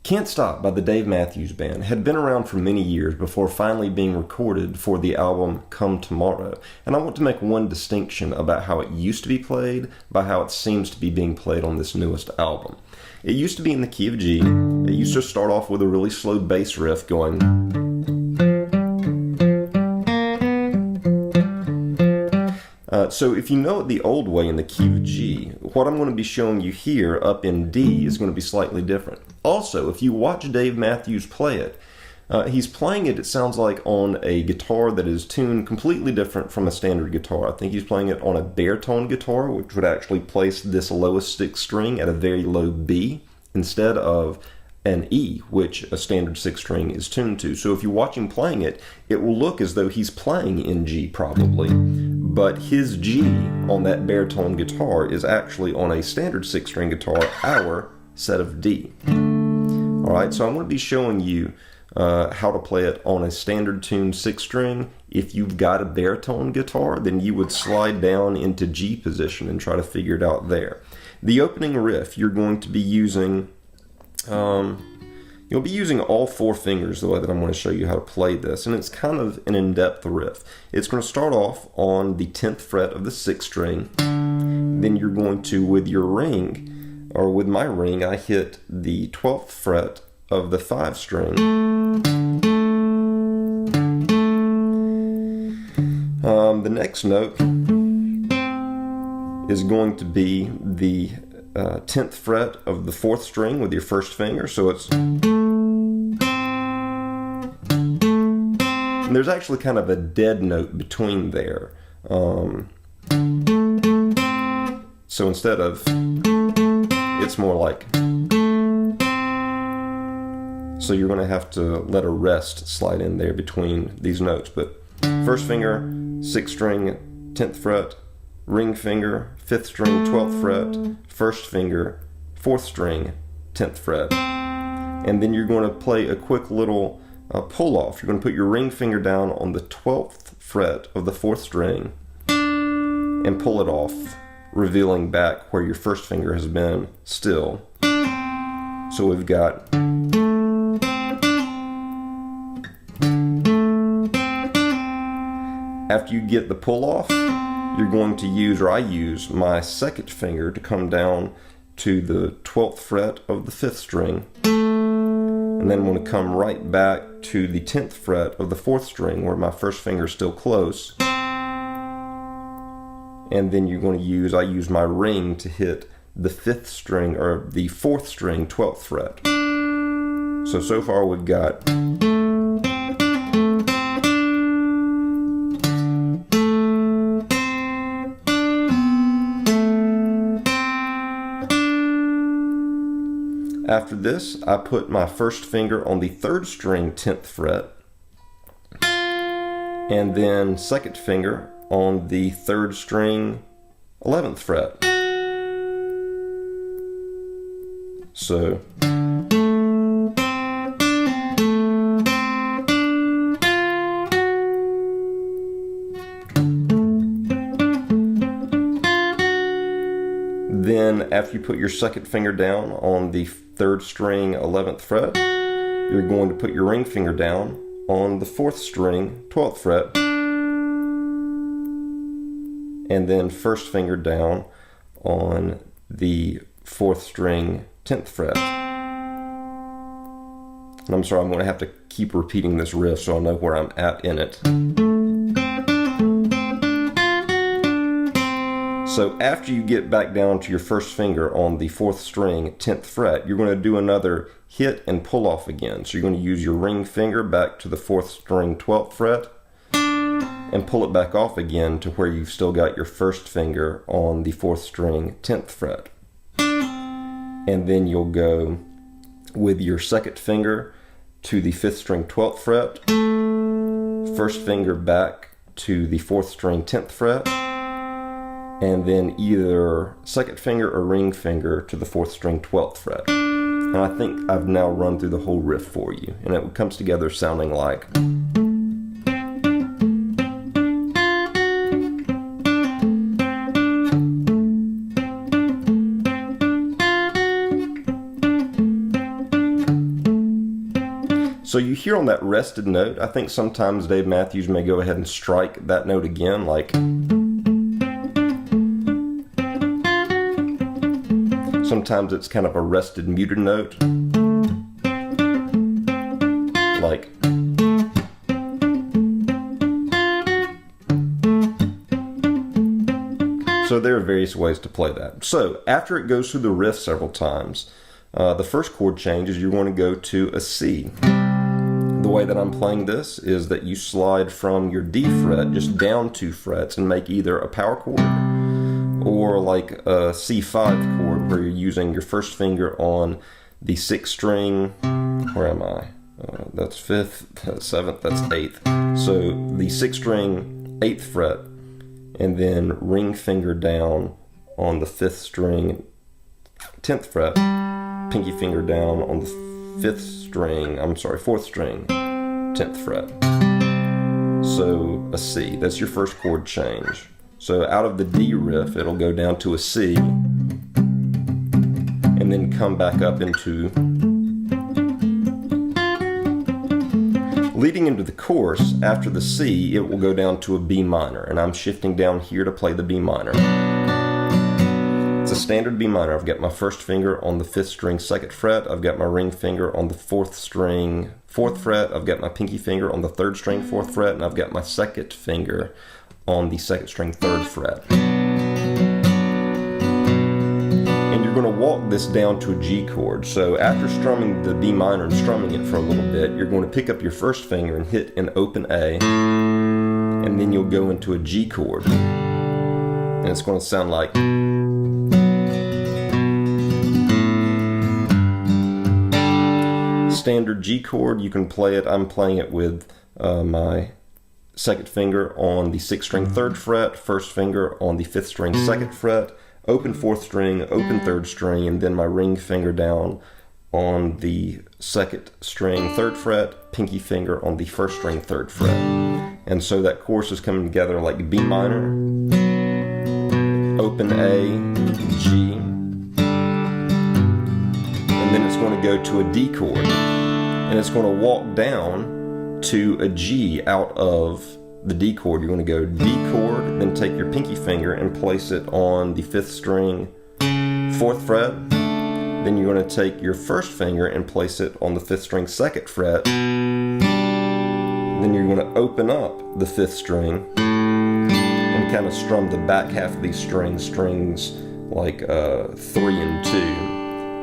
Can't Stop by the Dave Matthews Band had been around for many years before finally being recorded for the album Come Tomorrow, and I want to make one distinction about how it used to be played by how it seems to be being played on this newest album. It used to be in the key of G. It used to start off with a really slow bass riff going. So if you know it the old way in the key of G, what I'm going to be showing you here up in D is going to be slightly different. Also, if you watch Dave Matthews play it, he's playing it, it sounds like, on a guitar that is tuned completely different from a standard guitar. I think he's playing it on a baritone guitar, which would actually place this lowest sixth string at a very low B instead of an E, which a standard sixth string is tuned to. So if you watch him playing it, it will look as though he's playing in G probably, but his G on that baritone guitar is actually on a standard sixth string guitar, our set of D. Alright, so I'm going to be showing you how to play it on a standard tuned sixth string. If you've got a baritone guitar, then you would slide down into G position and try to figure it out there. The opening riff, you're going to be using you'll be using all four fingers the way that I'm going to show you how to play this, and it's kind of an in-depth riff. It's going to start off on the 10th fret of the 6th string, then you're going to, with your ring, or with my ring, I hit the 12th fret of the 5th string. The next note is going to be the 10th fret of the 4th string with your first finger, so it's, and there's actually kind of a dead note between there, so instead of, it's more like, so you're going to have to let a rest slide in there between these notes. But first finger, 6th string, 10th fret, ring finger, 5th string, 12th fret, first finger, 4th string, 10th fret. And then you're going to play a quick little pull off. You're going to put your ring finger down on the 12th fret of the 4th string and pull it off, revealing back where your first finger has been still. So we've got, after you get the pull off, you're going to use, or I use, my second finger to come down to the 12th fret of the 5th string, and then I'm going to come right back to the 10th fret of the 4th string where my first finger is still close, and then you're going to use, I use my ring to hit the 5th string, or the 4th string, 12th fret. So far we've got, after this, I put my first finger on the 3rd string, 10th fret, and then second finger on the 3rd string, 11th fret. So, then after you put your second finger down on the 3rd string, 11th fret, you're going to put your ring finger down on the 4th string, 12th fret, and then first finger down on the 4th string, 10th fret. And I'm sorry, I'm going to have to keep repeating this riff so I know where I'm at in it. So after you get back down to your first finger on the 4th string, 10th fret, you're going to do another hit and pull off again. So you're going to use your ring finger back to the 4th string, 12th fret, and pull it back off again to where you've still got your first finger on the 4th string, 10th fret. And then you'll go with your second finger to the 5th string, 12th fret, first finger back to the 4th string, 10th fret, and then either second finger or ring finger to the 4th string, 12th fret. And I think I've now run through the whole riff for you, and it comes together sounding like. So you hear on that rested note, I think sometimes Dave Matthews may go ahead and strike that note again, like. Sometimes it's kind of a rested muted note, like. So there are various ways to play that. So after it goes through the riff several times, the first chord change is you're going to go to a C. The way that I'm playing this is that you slide from your D fret just down 2 frets and make either a power chord or like a C5 chord where you're using your first finger on the 6th string. Where am I? That's 5th, that's 7th, that's 8th. So the 6th string, 8th fret, and then ring finger down on the 5th string, 10th fret, pinky finger down on the 4th string, 10th fret. So a C, that's your first chord change. So out of the D riff, it'll go down to a C, and then come back up into. Leading into the chorus, after the C, it will go down to a B minor, and I'm shifting down here to play the B minor. It's a standard B minor. I've got my first finger on the 5th string, 2nd fret. I've got my ring finger on the 4th string, 4th fret. I've got my pinky finger on the 3rd string, 4th fret, and I've got my 2nd finger on the 2nd string, 3rd fret. And you're going to walk this down to a G chord. So after strumming the B minor and strumming it for a little bit, you're going to pick up your first finger and hit an open A, and then you'll go into a G chord. And it's going to sound like. Standard G chord, you can play it. I'm playing it with my 2nd finger on the 6th string, 3rd fret, first finger on the 5th string, 2nd fret, open 4th string, open 3rd string, and then my ring finger down on the 2nd string, 3rd fret, pinky finger on the 1st string, 3rd fret. And so that chorus is coming together like B minor, open A, G, and then it's going to go to a D chord, and it's going to walk down to a G out of the D chord. You're going to go D chord, then take your pinky finger and place it on the 5th string, 4th fret. Then you're going to take your first finger and place it on the 5th string, 2nd fret. Then you're going to open up the 5th string and kind of strum the back half of these strings like 3 and 2.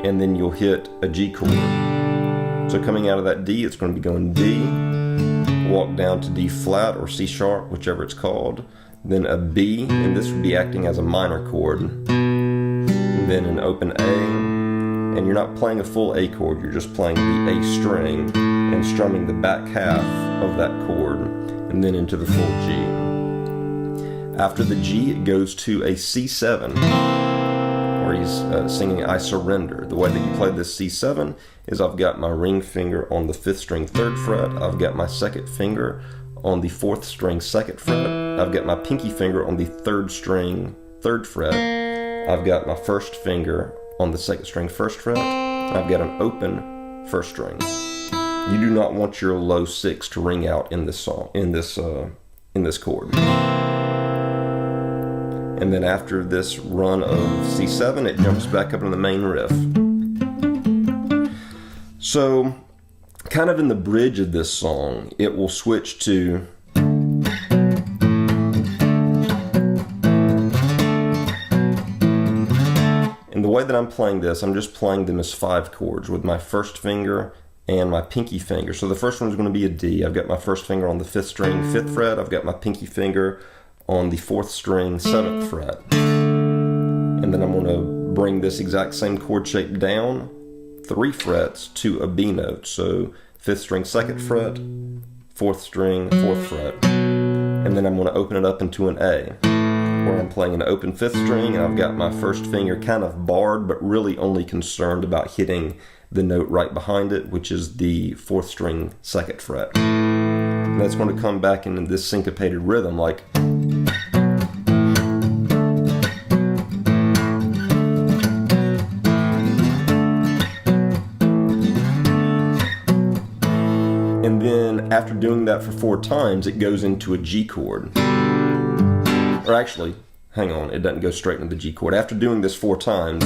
And then you'll hit a G chord. So coming out of that D, it's going to be going D, walk down to D flat or C sharp, whichever it's called, then a B, and this would be acting as a minor chord, then an open A, and you're not playing a full A chord, you're just playing the A string and strumming the back half of that chord, and then into the full G. After the G, it goes to a C7, where he's singing I Surrender. The way that you play this C7 is I've got my ring finger on the 5th string, 3rd fret. I've got my 2nd finger on the 4th string, 2nd fret. I've got my pinky finger on the 3rd string, 3rd fret. I've got my first finger on the 2nd string, 1st fret. I've got an open 1st string. You do not want your low 6 to ring out in this song, in this chord. And then after this run of C7, it jumps back up into the main riff. So, kind of in the bridge of this song, it will switch to. And the way that I'm playing this, I'm just playing them as 5 chords with my first finger and my pinky finger. So the first one is going to be a D. I've got my first finger on the 5th string, 5th fret. I've got my pinky finger on the 4th string, 7th fret. And then I'm going to bring this exact same chord shape down 3 frets to a B note. So 5th string, 2nd fret, 4th string, 4th fret. And then I'm going to open it up into an A, where I'm playing an open 5th string, and I've got my first finger kind of barred, but really only concerned about hitting the note right behind it, which is the 4th string, 2nd fret. And that's going to come back in this syncopated rhythm like. And then after doing that for 4 times, it goes into a G chord. Or actually, hang on, it doesn't go straight into the G chord. After doing this 4 times,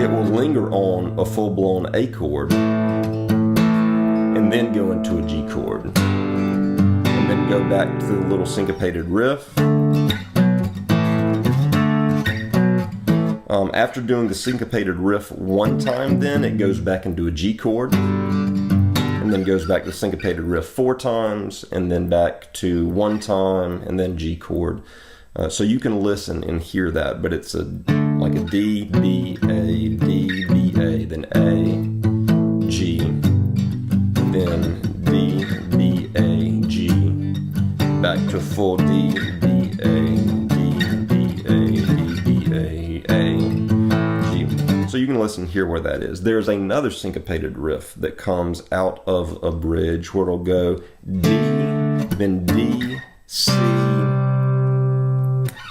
it will linger on a full-blown A chord and then go into a G chord. And then go back to the little syncopated riff. After doing the syncopated riff 1 time, then it goes back into a G chord, and then goes back to the syncopated riff 4 times, and then back to 1 time, and then G chord. So you can listen and hear that, but it's like a D, B, A, D, B, A, then A, G, then D, B, A, G, back to full D, B, A, D, B, A, D, B, A, A, G. So you can listen and hear where that is. There's another syncopated riff that comes out of a bridge where it'll go D, then D, C.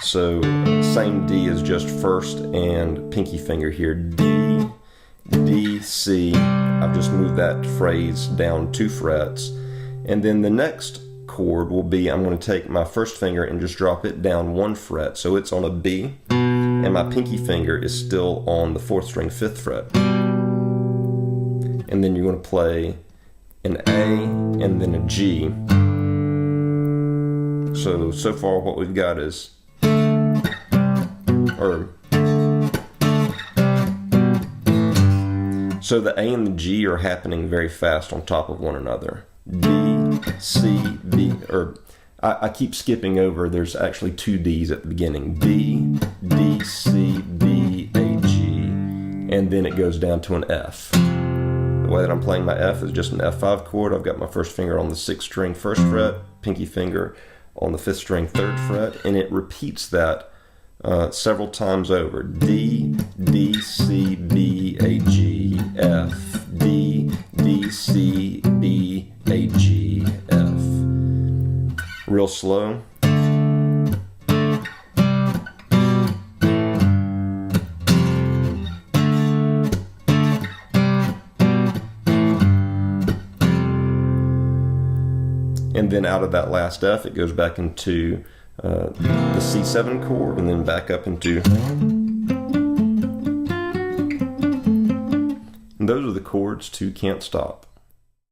So same D as just first and pinky finger here. D, D, C. I've just moved that phrase down 2 frets. And then the next chord will be, I'm going to take my first finger and just drop it down 1 fret. So it's on a B, and my pinky finger is still on the 4th string 5th fret. And then you're going to play an A and then a G. So far what we've got is, so the A and the G are happening very fast on top of one another. D, C, B, or I keep skipping over, there's actually 2 Ds at the beginning. D, D, C, B, A, G, and then it goes down to an F. The way that I'm playing my F is just an F5 chord. I've got my first finger on the 6th string 1st fret, pinky finger on the 5th string 3rd fret, and it repeats that several times over. D, D, C, B, A, G, F, D, D, C, B, A, G, F. Real slow. And then out of that last F, it goes back into the C7 chord, and then back up into. And those are the chords to Can't Stop.